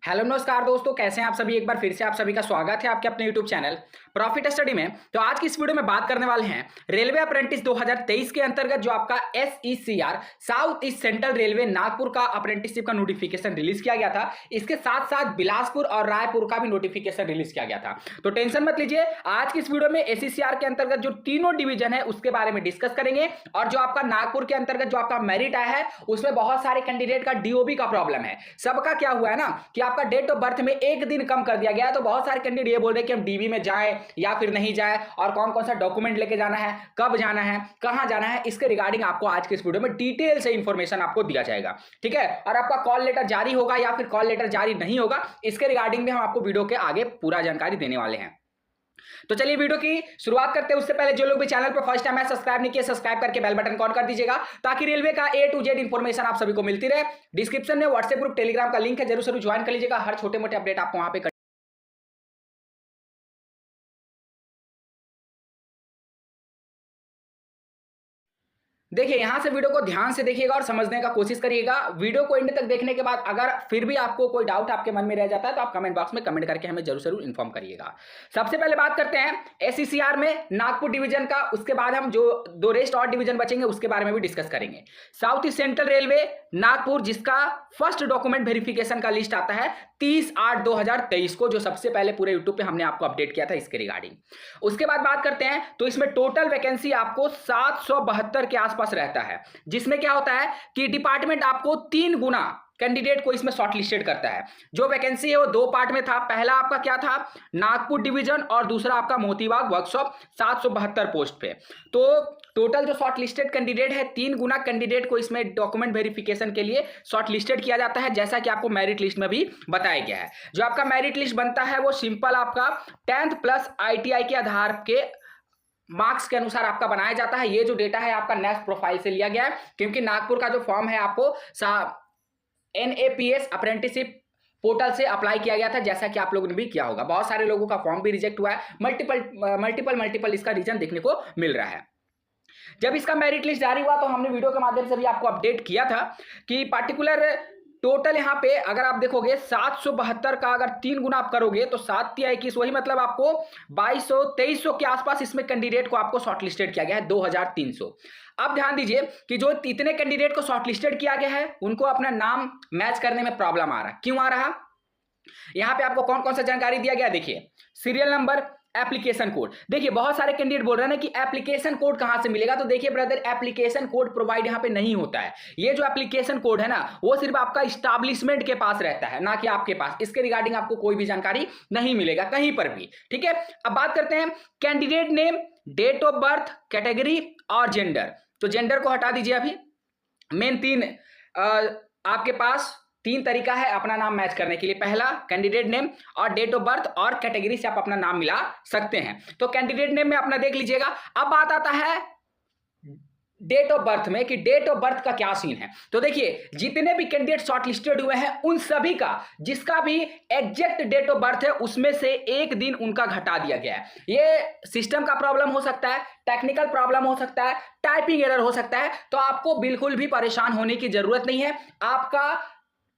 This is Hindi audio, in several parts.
हेलो नमस्कार दोस्तों, कैसे हैं आप सभी। एक बार फिर से आप सभी का स्वागत है आपके अपने यूट्यूब चैनल प्रॉफिट स्टडी में। तो आज की इस वीडियो में बात करने वाले हैं रेलवे अप्रेंटिस 2023 के अंतर्गत जो आपका SECR south east central railway Nagpur का अप्रेंटिसशिप का नोटिफिकेशन रिलीज किया गया था। इसके साथ साथ बिलासपुर और रायपुर का भी नोटिफिकेशन रिलीज किया गया था। तो टेंशन मत लीजिए, आज की इस वीडियो में SECR के अंतर्गत जो तीनों डिवीजन है उसके बारे में डिस्कस करेंगे। और जो आपका नागपुर के अंतर्गत जो आपका मेरिट आया है उसमें बहुत सारे कैंडिडेट का DOB का प्रॉब्लम है। सबका क्या हुआ है ना कि आपका डेट ऑफ बर्थ में एक दिन कम कर दिया गया है। तो बहुत सारे कैंडिडेट ये बोल रहे हैं कि हम DB में जाएं या फिर नहीं जाएं, और कौन कौन सा डॉक्यूमेंट लेके जाना है, कब जाना है, कहां जाना है, इसके रिगार्डिंग आपको आज के इस वीडियो में डिटेल से इंफॉर्मेशन आपको दिया जाएगा। ठीक है, और आपका कॉल लेटर जारी होगा या फिर कॉल लेटर जारी नहीं होगा, इसके रिगार्डिंग भी हम आपको वीडियो के आगे पूरा जानकारी देने वाले हैं। तो चलिए वीडियो की शुरुआत करते हैं। उससे पहले जो लोग भी चैनल पर फर्स्ट टाइम है सब्सक्राइब नहीं किया, सब्सक्राइब करके बेल बटन ऑन कर दीजिएगा ताकि रेलवे का A to Z इंफॉर्मेशन आप सभी को मिलती रहे। डिस्क्रिप्शन में व्हाट्सएप ग्रुप टेलीग्राम का लिंक है, जरूर ज्वाइन कर लीजिएगा। हर छोटे मोटे अपडेट आपको वहां पे देखिए। यहां से वीडियो को ध्यान से देखिएगा और समझने का कोशिश करिएगा। वीडियो को एंड तक देखने के बाद अगर फिर भी आपको कोई डाउट आपके मन में रह जाता है तो आप कमेंट बॉक्स में कमेंट करके हमें जरूर इन्फॉर्म करिएगा। सबसे पहले बात करते हैं SECR में नागपुर डिवीजन का, उसके बाद हम जो दो रेस्ट और डिवीजन बचेंगे उसके बारे में भी डिस्कस करेंगे। South east central railway Nagpur, जिसका फर्स्ट डॉक्यूमेंट वेरिफिकेशन का लिस्ट आता है 30/8/2023 को, जो सबसे पहले पूरे यूट्यूब पे हमने आपको अपडेट किया था इसके रिगार्डिंग। उसके बाद बात करते हैं तो इसमें टोटल वैकेंसी आपको 772 के आसपास रहता है, जिसमें क्या होता है कि डिपार्टमेंट आपको 3 गुना कैंडिडेट को इसमें शॉर्टलिस्टेड करता है। जो वैकेंसी है वो 2 पार्ट में था। पहला आपका क्या था, नागपुर डिवीजन, और दूसरा आपका मोतीबाग वर्कशॉप 772 पोस्ट पे। तो टोटल जो शॉर्टलिस्टेड कैंडिडेट है 3 गुना कैंडिडेट को इसमें डॉक्यूमेंट वेरिफिकेशन के लिए शॉर्टलिस्टेड किया जाता है, जैसा कि आपको मेरिट लिस्ट में भी बताया गया है। जो आपका मेरिट लिस्ट बनता है वो सिंपल आपका 10th प्लस ITI के आधार के मार्क्स के अनुसार आपका बनाया जाता है। ये जो डेटा है आपका नेक्स्ट प्रोफाइल से लिया गया है, क्योंकि नागपुर का जो फॉर्म है आपको NAPS अप्रेंटिसशिप पोर्टल से अप्लाई किया गया था, जैसा कि आप लोगों ने भी किया होगा। बहुत सारे लोगों का फॉर्म भी रिजेक्ट हुआ है, मल्टीपल इसका रीजन देखने को मिल रहा है। जब इसका मेरिट लिस्ट जारी हुआ तो हमने वीडियो के माध्यम से भी आपको अपडेट किया था कि पार्टिकुलर टोटल यहाँ पे अगर आप देखोगे 772 का अगर 3 गुना आप करोगे तो 7 × 21, वही मतलब आपको 2200-2300 के आसपास इसमें कैंडिडेट को आपको शॉर्टलिस्टेड किया गया है, 2300। अब ध्यान दीजिए कि जो इतने कैंडिडेट को शॉर्टलिस्टेड किया गया है उनको अपना नाम मैच करने में प्रॉब्लम आ रहा है। क्यों आ रहा? यहां पे आपको कौन कौन सा जानकारी दिया गया, देखिए। Serial number, application code. देखिए बहुत सारे कैंडिडेट बोल रहे हैं ना कि एप्लीकेशन कोड कहां से मिलेगा, तो देखिए ब्रदर, एप्लीकेशन कोड प्रोवाइड यहां पे नहीं होता है। ये जो एप्लीकेशन कोड है ना वो सिर्फ आपका इस्टेब्लिशमेंट के पास रहता है, ना कि आपके पास। इसके रिगार्डिंग आपको कोई भी जानकारी नहीं मिलेगा कहीं पर भी। ठीक है, अब बात करते हैं candidate name, date of birth, category और जेंडर। तो जेंडर को हटा दीजिए। अभी मेन 3 आपके पास 3 तरीका है अपना नाम मैच करने के लिए। पहला कैंडिडेट नेम और डेट ऑफ बर्थ और कैटेगरी से आप अपना नाम मिला सकते हैं। तो कैंडिडेट नेम में अपना देख लीजिएगा। अब बात आता है डेट ऑफ बर्थ में कि डेट ऑफ बर्थ का क्या सीन है। तो देखिए जितने भी कैंडिडेट शॉर्टलिस्टेड हुए हैं उन सभी का जिसका भी एग्जैक्ट डेट ऑफ बर्थ है उसमें से एक दिन उनका घटा दिया गया है। ये सिस्टम का प्रॉब्लम हो सकता है, टेक्निकल प्रॉब्लम हो सकता है, टाइपिंग एरर हो सकता है। तो आपको बिल्कुल भी परेशान होने की जरूरत नहीं है। आपका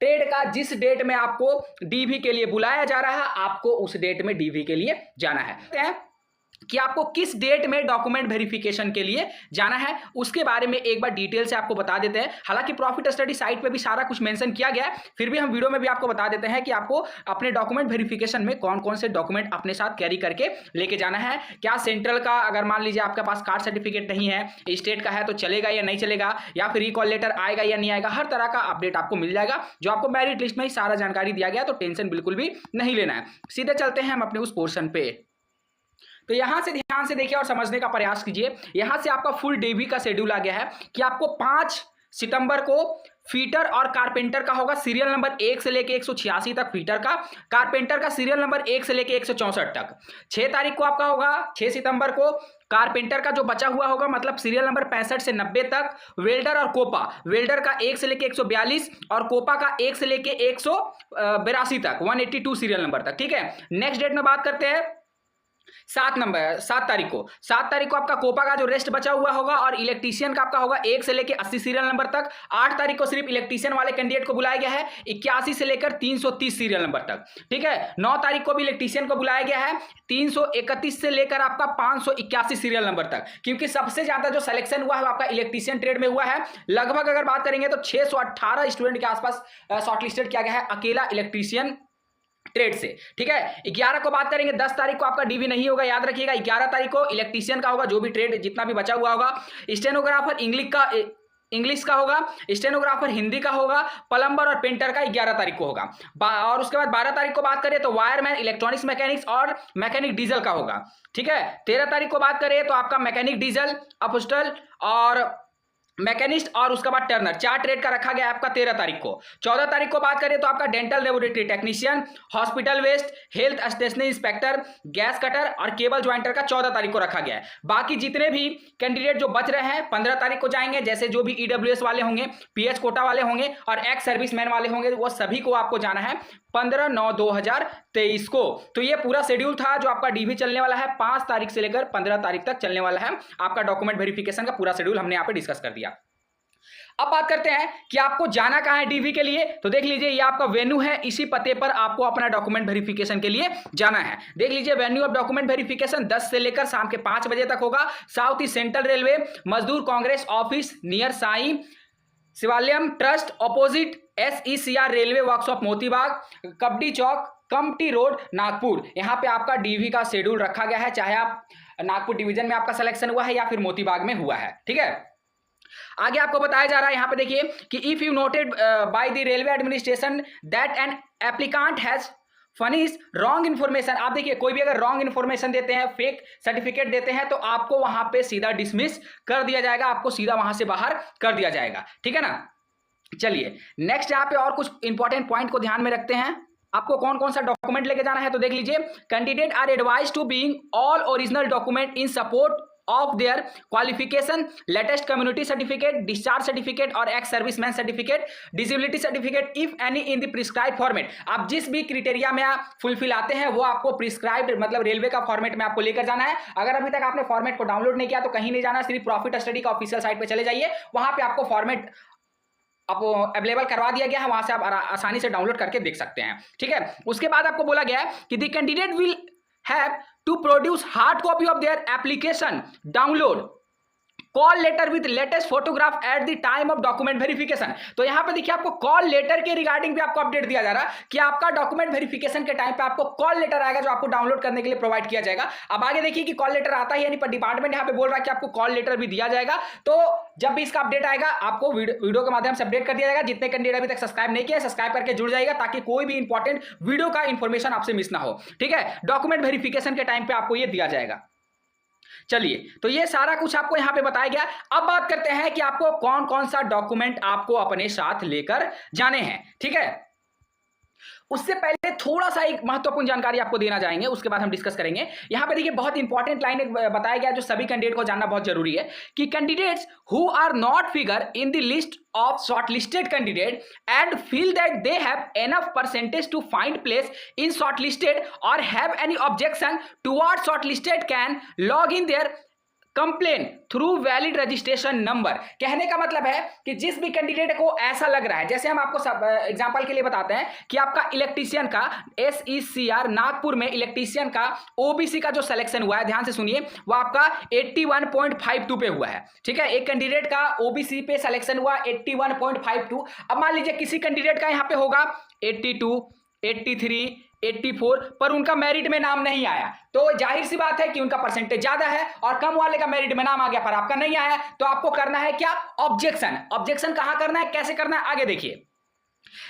ट्रेड का जिस डेट में आपको DV के लिए बुलाया जा रहा है आपको उस डेट में DV के लिए जाना है कि आपको किस डेट में डॉक्यूमेंट वेरिफिकेशन के लिए जाना है उसके बारे में एक बार डिटेल से आपको बता देते हैं। हालांकि प्रॉफिट स्टडी साइट पे भी सारा कुछ मेंशन किया गया है, फिर भी हम वीडियो में भी आपको बता देते हैं कि आपको अपने डॉक्यूमेंट वेरिफिकेशन में कौन कौन से डॉक्यूमेंट अपने साथ कैरी करके लेके जाना है। क्या सेंट्रल का अगर मान लीजिए आपके पास कास्ट सर्टिफिकेट नहीं है, स्टेट का है तो चलेगा या नहीं चलेगा, या फिर रिकॉल लेटर आएगा या नहीं आएगा, हर तरह का अपडेट आपको मिल जाएगा, जो आपको मेरिट लिस्ट में ही सारा जानकारी दिया गया। तो टेंशन बिल्कुल भी नहीं लेना है। सीधे चलते हैं हम अपने उस पोर्शन पे। तो यहां से ध्यान से देखिए और समझने का प्रयास कीजिए। यहां से आपका फुल DV का शेड्यूल आ गया है कि आपको 5 सितंबर को फीटर और कारपेंटर का होगा सीरियल नंबर 1 से लेके 186 तक फीटर का, कारपेंटर का सीरियल नंबर 1 से लेके 164 तक। 6 तारीख को आपका होगा, 6 सितंबर को कारपेंटर का जो बचा हुआ होगा मतलब सीरियल नंबर 65 से 90 तक। वेल्डर और कोपा, वेल्डर का 1 से लेके 142 और कोपा का 1 से लेके 182 तक, 182 सीरियल नंबर तक। ठीक है, नेक्स्ट डेट में बात करते हैं सात तारीख को आपका कोपा का जो रेस्ट बचा हुआ होगा और इलेक्ट्रीशियन का आपका होगा 1 से लेकर 80 सीरियल नंबर तक। 8 तारीख को सिर्फ इलेक्ट्रीशियन वाले कैंडिडेट को बुलाया गया है 81 से लेकर 330 सीरियल नंबर तक, ठीक है। 9 तारीख को भी इलेक्ट्रीशियन को बुलाया गया है 331 से लेकर आपका 581 सीरियल नंबर तक, क्योंकि सबसे ज्यादा जो सिलेक्शन हुआ है आपका इलेक्ट्रीशियन ट्रेड में हुआ है। लगभग अगर बात करेंगे तो 618 स्टूडेंट के आसपास शॉर्टलिस्टेड किया गया है अकेला इलेक्ट्रीशियन ट्रेड से, ठीक है। 11 को बात करेंगे, 10 तारीख को आपका डीवी नहीं होगा, याद रखिएगा। 11 तारीख को इलेक्ट्रीशियन का होगा, जो भी ट्रेड जितना भी बचा हुआ होगा। स्टेनोग्राफर इंग्लिश का होगा, स्टेनोग्राफर हिंदी का होगा, प्लम्बर और पेंटर का 11 तारीख को होगा। और उसके बाद 12 तारीख को बात करें तो वायरमैन, इलेक्ट्रॉनिक्स मैकेनिक्स और मैकेनिक डीजल का होगा, ठीक है। 13 तारीख को बात करें तो आपका मैकेनिक डीजल, अपस्टल और मैकेनिस्ट और उसके बाद टर्नर 4 ट्रेड का रखा गया है आपका 13 तारीख को। 14 तारीख को बात करें तो आपका dental laboratory technician, hospital waste, health stationery inspector, gas cutter और केबल ज्वाइंटर का 14 तारीख को रखा गया है। बाकी जितने भी कैंडिडेट जो बच रहे हैं 15 तारीख को जाएंगे, जैसे जो भी ईडब्ल्यूएस वाले होंगे, पीएच कोटा वाले होंगे और एक्स सर्विसमैन वाले होंगे, वो सभी को आपको जाना है 15/9/2023 को। तो ये पूरा शेड्यूल था जो आपका डीवी चलने वाला है 5 तारीख से लेकर 15 तारीख तक चलने वाला है। आपका डॉक्यूमेंट वेरिफिकेशन का पूरा शेड्यूल हमने यहाँ पे डिस्कस कर दिया। अब बात करते हैं कि आपको जाना कहां है डीवी के लिए। तो देख लीजिए ये आपका वेन्यू है, इसी पते पर आपको अपना डॉक्यूमेंट वेरिफिकेशन के लिए जाना है। देख लीजिए वेन्यू ऑफ डॉक्यूमेंट वेरिफिकेशन 10 से लेकर शाम के 5 बजे तक होगा। South east central railway, Mazdoor Congress office near Sai Shivalayam trust, opposite SECR railway workshop Motibagh, Kabaddi Chowk, Kamptee road, Nagpur. यहाँ पे आपका डीवी का शेड्यूल रखा गया है, चाहे आप नागपुर डिवीजन में आपका सिलेक्शन हुआ है या फिर मोतीबाग में हुआ है, ठीक है। आगे आपको बताया जा रहा है यहाँ पे देखिए कि if you noted by the railway administration that an applicant has furnish wrong information. आप देखिए कोई भी अगर रॉन्ग इन्फॉर्मेशन देते हैं, फेक सर्टिफिकेट देते हैं, तो आपको वहां पे सीधा डिसमिस कर दिया जाएगा, आपको सीधा वहां से बाहर कर दिया जाएगा, ठीक है ना। चलिए नेक्स्ट यहाँ पे और कुछ इंपॉर्टेंट पॉइंट को ध्यान में रखते हैं। आपको कौन कौन सा डॉक्यूमेंट लेके जाना है तो देख लीजिए। Candidate are advise to being all original document in support of their qualification, latest community certificate, discharge certificate और ex serviceman certificate, disability certificate if any in the prescribed format। आप जिस भी क्रिटेरिया में आप फुलफिल आते हैं वो आपको प्रिस्क्राइब्ड मतलब रेलवे का फॉर्मेट में आपको लेकर जाना है। अगर अभी तक आपने फॉर्मेट को डाउनलोड नहीं किया तो कहीं नहीं जाना, सिर्फ प्रॉफिट स्टडी का ऑफिशियल साइट पे चले जाइए, वहां पे आपको फॉर्मेट आपको अवेलेबल करवा दिया गया है, वहां से आप आसानी से डाउनलोड करके देख सकते हैं, ठीक है। उसके बाद आपको बोला गया है कि the candidate will have to produce hard copy of their application download call letter with latest photograph at the time of document verification. तो यहां पे देखिए आपको कॉल लेटर के रिगार्डिंग भी आपको अपडेट दिया जा रहा है कि आपका डॉक्यूमेंट वेरिफिकेशन के टाइम पे आपको कॉल लेटर आएगा जो आपको डाउनलोड करने के लिए प्रोवाइड किया जाएगा। अब आगे देखिए कि कॉल लेटर आता ही नहीं, पर डिपार्टमेंट यहां पे बोल रहा है कि आपको कॉल लेटर भी दिया जाएगा। तो जब भी इसका अपडेट आएगा आपको वीडियो के माध्यम से अपडेट कर दिया जाएगा। जितने कैंडिडेट अभी तक सब्सक्राइब नहीं किया सब्सक्राइब करके जुड़ जाएगा ताकि कोई भी इंपॉर्टेंट वीडियो का इंफॉर्मेशन आपसे मिस ना हो, ठीक है। डॉक्यूमेंट वेरिफिकेशन के टाइम पे आपको ये दिया जाएगा। चलिए तो ये सारा कुछ आपको यहां पे बताया गया। अब बात करते हैं कि आपको कौन कौन सा डॉक्यूमेंट आपको अपने साथ लेकर जाने हैं, ठीक है। उससे पहले थोड़ा सा एक महत्वपूर्ण जानकारी आपको देना चाहेंगे, उसके बाद हम डिस्कस करेंगे। यहां पे देखिए बहुत इंपॉर्टेंट लाइन बताया गया जो सभी कैंडिडेट को जानना बहुत जरूरी है कि candidates who are not figure in the list of shortlisted candidate and feel that they have enough percentage to find place in shortlisted or have any objection towards shortlisted can log in their complain through valid registration number. कहने का मतलब है कि जिस भी कैंडिडेट को ऐसा लग रहा है, जैसे हम आपको एग्जांपल के लिए बताते हैं कि आपका इलेक्ट्रीशियन का SECR नागपुर में इलेक्ट्रीशियन का ओबीसी का जो सिलेक्शन हुआ है, ध्यान से सुनिए, वो आपका 81.52 पे हुआ है, ठीक है। एक कैंडिडेट का ओबीसी पे सिलेक्शन हुआ 81.52। अब मान लीजिए किसी कैंडिडेट का यहां पे होगा 82, 83, 84 पर उनका मेरिट में नाम नहीं आया, तो जाहिर सी बात है कि उनका परसेंटेज ज्यादा है और कम वाले का मेरिट में नाम आ गया पर आपका नहीं आया, तो आपको करना है क्या, ऑब्जेक्शन। ऑब्जेक्शन कहां करना है, कैसे करना है, आगे देखिए।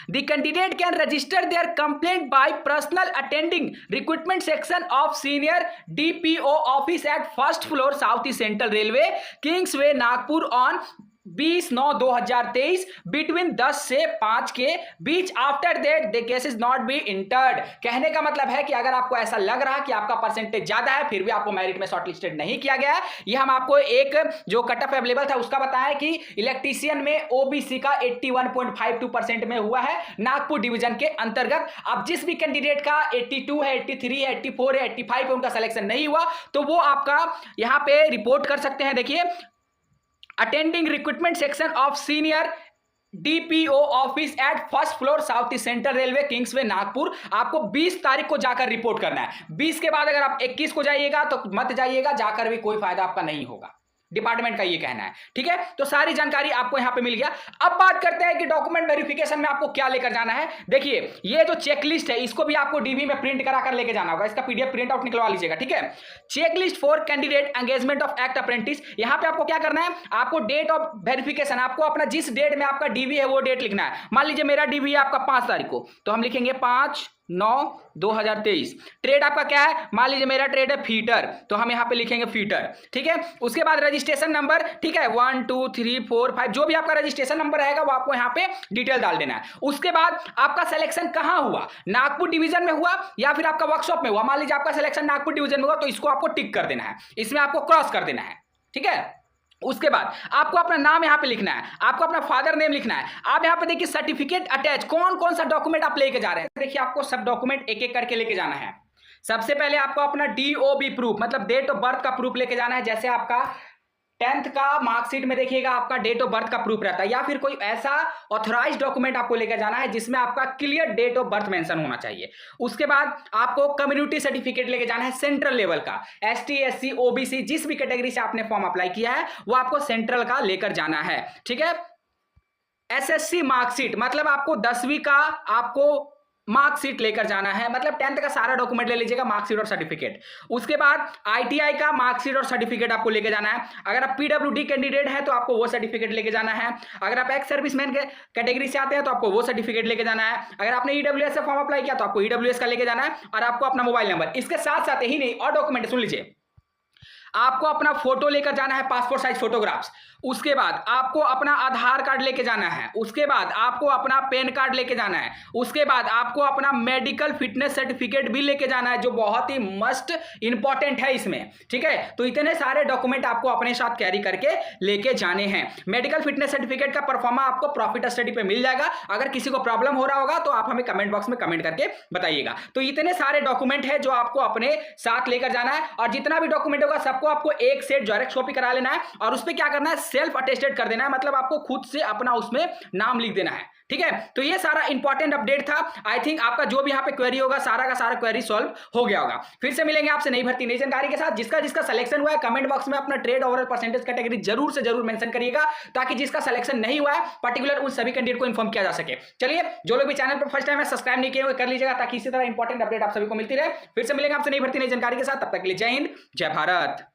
The candidate can register their complaint by personal attending recruitment section of senior DPO office at first floor South East Central Railway, Kingsway, Nagpur on 20/9/2023 between 10 से 5 के बीच। After that the case is not be entered. कहने का मतलब है कि अगर आपको ऐसा लग रहा कि आपका परसेंटेज ज्यादा है फिर भी आपको मेरिट में शॉर्टलिस्टेड नहीं किया गया है, ये हम आपको एक जो कट ऑफ अवेलेबल था उसका बताया कि इलेक्ट्रीशियन में ओबीसी का 81.52% में हुआ है नागपुर डिवीजन के अंतर्गत। अब जिस भी कैंडिडेट का 82 है, 83 है, 84 है, 85 है, उनका सिलेक्शन नहीं हुआ तो वो आपका यहां पे रिपोर्ट कर सकते हैं। देखिए, attending recruitment section of senior DPO office at first floor south east central railway Kingsway Nagpur. आपको 20 तारीख को जाकर रिपोर्ट करना है। 20 के बाद अगर आप 21 को जाइएगा तो मत जाइएगा, जाकर भी कोई फायदा आपका नहीं होगा, डिपार्टमेंट का ये कहना है। ठीक है, तो सारी जानकारी आपको यहां पे मिल गया। अब बात करते हैं कि डॉक्यूमेंट वेरिफिकेशन में आपको क्या लेकर जाना है। देखिए, ये जो चेकलिस्ट है इसको भी आपको डीवी में प्रिंट कराकर लेके जाना होगा। इसका पीडीएफ प्रिंट आउट निकलवा लीजिएगा। ठीक है, checklist for candidate engagement of act apprentice. यहां पे आपको क्या करना है, आपको डेट ऑफ वेरिफिकेशन, आपको अपना जिस डेट में आपका डीवी है वो डेट लिखना है। मान लीजिए मेरा डीवी है आपका 5 तारीख को, तो हम लिखेंगे 5/9/2023। ट्रेड आपका क्या है, मान लीजिए मेरा ट्रेड है फीटर, तो हम यहां पे लिखेंगे फीटर। ठीक है, उसके बाद रजिस्ट्रेशन नंबर, ठीक है, 1 2 3 4 5 जो भी आपका रजिस्ट्रेशन नंबर रहेगा वो आपको यहां पे डिटेल डाल देना है। उसके बाद आपका सिलेक्शन कहां हुआ, नागपुर डिवीजन में हुआ या फिर आपका वर्कशॉप में हुआ। मान लीजिए आपका सिलेक्शन नागपुर डिवीजन में हुआ तो इसको आपको टिक कर देना है, इसमें आपको क्रॉस कर देना है। ठीक है, उसके बाद आपको अपना नाम यहां पे लिखना है, आपको अपना फादर नेम लिखना है। आप यहां पे देखिए सर्टिफिकेट अटैच, कौन कौन सा डॉक्यूमेंट आप लेके जा रहे हैं। देखिए, आपको सब डॉक्यूमेंट एक एक करके लेके जाना है। सबसे पहले आपको अपना डीओबी प्रूफ मतलब डेट ऑफ बर्थ का प्रूफ लेके जाना है। जैसे आपका 10th का मार्कशीट में देखिएगा आपका डेट ऑफ बर्थ का प्रूफ रहता है, या फिर कोई ऐसा ऑथराइज्ड डॉक्यूमेंट आपको लेकर जाना है जिसमें आपका clear date of birth mention होना चाहिए। उसके बाद आपको कम्युनिटी सर्टिफिकेट लेके जाना है सेंट्रल लेवल का, एसटी एससी ओबीसी जिस भी कैटेगरी से आपने फॉर्म अप्लाई किया है वो आपको सेंट्रल का लेकर जाना है। ठीक है, एसएससी मार्कशीट मतलब आपको 10वीं का आपको मार्कशीट लेकर जाना है, मतलब 10th का सारा डॉक्यूमेंट ले लीजिएगा, मार्कशीट और सर्टिफिकेट। उसके बाद आईटीआई का मार्कशीट और सर्टिफिकेट आपको लेके जाना है। अगर आप पीडब्ल्यूडी कैंडिडेट है तो आपको वो सर्टिफिकेट लेके जाना है। अगर आप एक्स सर्विसमैन के कैटेगरी से आते हैं तो आपको वो सर्टिफिकेट लेके जाना है। अगर आपने ईडब्ल्यूएस से फॉर्म अप्लाई किया तो आपको ईडब्ल्यूएस का लेके जाना है, और आपको अपना मोबाइल नंबर। इसके साथ साथ ही नहीं और डॉक्यूमेंट सुन लीजिए, आपको अपना फोटो लेकर जाना है, पासपोर्ट साइज फोटोग्राफ्स। उसके बाद आपको अपना आधार कार्ड लेके जाना है। उसके बाद आपको अपना पैन कार्ड लेके जाना है। उसके बाद आपको अपना मेडिकल फिटनेस सर्टिफिकेट भी लेके जाना है जो बहुत ही मस्ट इंपॉर्टेंट है इसमें। ठीक है, तो इतने सारे डॉक्यूमेंट आपको अपने साथ कैरी करके लेके जाने हैं। मेडिकल फिटनेस सर्टिफिकेट का परफॉर्मा आपको प्रॉफिट स्टडी पे मिल जाएगा। अगर किसी को प्रॉब्लम हो रहा होगा तो आप हमें कमेंट बॉक्स में कमेंट करके बताइएगा। तो इतने सारे डॉक्यूमेंट है जो आपको अपने साथ लेकर जाना है, और जितना भी डॉक्यूमेंट होगा सबको आपको एक सेट जेरॉक्स कॉपी करा लेना है, और उस पर क्या करना है, सेल्फ अटेस्टेड कर देना है, मतलब आपको खुद से अपना उसमें नाम लिख देना है। ठीक है, तो ये सारा इंपॉर्टेंट अपडेट था। आई थिंक आपका जो भी यहाँ पे क्वेरी होगा सारा का सारा क्वेरी सॉल्व हो गया होगा। फिर से मिलेंगे आपसे नई भर्ती नई जानकारी के साथ। जिसका जिसका सिलेक्शन हुआ है कमेंट बॉक्स में अपना ट्रेड ओवरऑल परसेंटेज कैटेगरी जरूर से जरूर मेंशन करिएगा, ताकि जिसका सिलेक्शन नहीं हुआ है पर्टिकुलर उन सभी कैंडिडेट को इन्फॉर्म किया जा सके। चलिए, जो लोग भी चैनल पर फर्स्ट टाइम है सब्सक्राइब नहीं किए हुए कर लीजिएगा, ताकि इसी तरह इंपॉर्टेंट अपडेट आप सभी को मिलती रहे। फिर से मिलेंगे आपसे नई भर्ती नई जानकारी के साथ, तब तक के लिए जय हिंद जय भारत।